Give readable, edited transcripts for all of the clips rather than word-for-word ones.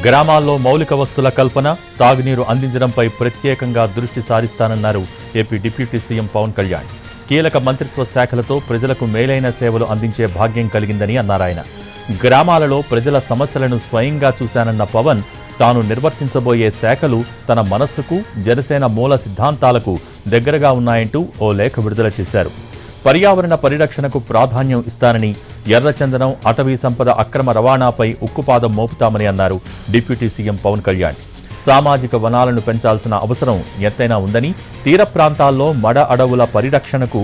గ్రామాల్లో మౌలిక వస్తుల కల్పన, తాగునీరు అందించడంపై ప్రత్యేకంగా దృష్టి సారిస్తానన్నారు AP deputy CM Pawan Kalyan. కీలక మంత్రిత్వ శాఖలతో ప్రజలకు మేలైన సేవలు అందించే భాగ్యం కలిగిందని అన్నారాయన. గ్రామాలలో ప్రజల సమస్యలను స్వయంగా చూశానన్న పవన్ తాను నిర్వర్తించబోయే శాఖలు తన మనస్సుకు, జనసేన మూల సిద్ధాంతాలకు దగ్గరగా ఉన్నాయంటూ ఓ లేఖ విడుదల చేశారు. పర్యావరణ పరిరక్షణకు ప్రాధాన్యం ఇస్తానని, ఎర్రచందనం, అటవీ సంపద అక్రమ రవాణాపై ఉక్కుపాదం మోపుతామని అన్నారు డిప్యూటీ సీఎం పవన్ కళ్యాణ్. సామాజిక వనాలను పెంచాల్సిన అవసరం ఎంతైనా ఉందని, తీర ప్రాంతాల్లో మడ అడవుల పరిరక్షణకు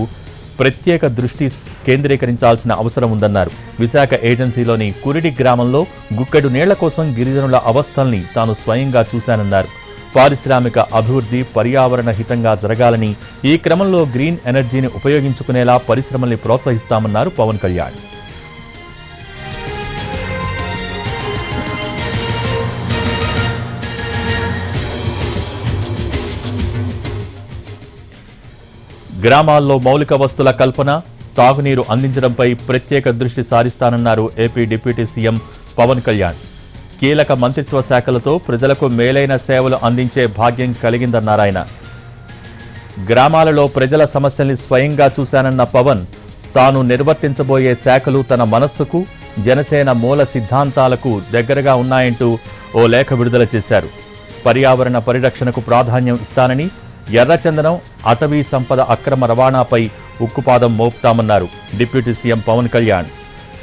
ప్రత్యేక దృష్టి కేంద్రీకరించాల్సిన అవసరం ఉందన్నారు. విశాఖ ఏజెన్సీలోని కురిడి గ్రామంలో గుక్కెడు నీళ్ల కోసం గిరిజనుల అవస్థల్ని తాను స్వయంగా చూశానన్నారు. పారిశ్రామిక అభివృద్ధి పర్యావరణ హితంగా జరగాలని, ఈ క్రమంలో గ్రీన్ ఎనర్జీని ఉపయోగించుకునేలా పరిశ్రమల్ని ప్రోత్సహిస్తామన్నారు పవన్ కళ్యాణ్. గ్రామాల్లో మౌలిక వస్తుల కల్పన, తాగునీరు అందించడంపై ప్రత్యేక దృష్టి సారిస్తానన్నారు AP deputy CM Pawan Kalyan. కీలక మంత్రిత్వ శాఖలతో ప్రజలకు మేలైన సేవలు అందించే భాగ్యం కలిగిందన్నారాయన. గ్రామాలలో ప్రజల సమస్యల్ని స్వయంగా చూశానన్న పవన్ తాను నిర్వర్తించబోయే శాఖలు తన మనస్సుకు, జనసేన మూల సిద్ధాంతాలకు దగ్గరగా ఉన్నాయంటూ ఓ లేఖ విడుదల చేశారు. పర్యావరణ పరిరక్షణకు ప్రాధాన్యం ఇస్తానని, ఎర్రచందనం, అటవీ సంపద అక్రమ రవాణాపై ఉక్కుపాదం మోపుతామన్నారు డిప్యూటీ సీఎం పవన్ కళ్యాణ్.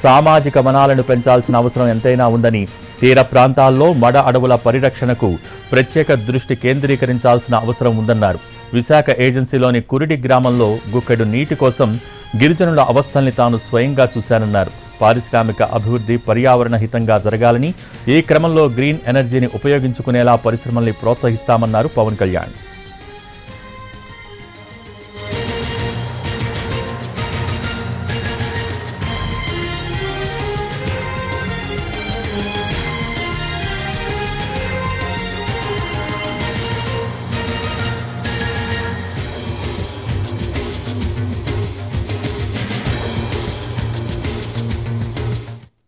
సామాజిక వనాలను పెంచాల్సిన అవసరం ఎంతైనా ఉందని, తీర ప్రాంతాల్లో మడ అడవుల పరిరక్షణకు ప్రత్యేక దృష్టి కేంద్రీకరించాల్సిన అవసరం ఉందన్నారు. విశాఖ ఏజెన్సీలోని కురిడి గ్రామంలో గుక్కెడు నీటి కోసం గిరిజనుల అవస్థల్ని తాను స్వయంగా చూశానన్నారు. పారిశ్రామిక అభివృద్ధి పర్యావరణ హితంగా జరగాలని, ఈ క్రమంలో గ్రీన్ ఎనర్జీని ఉపయోగించుకునేలా పరిశ్రమల్ని ప్రోత్సహిస్తామన్నారు పవన్ కళ్యాణ్.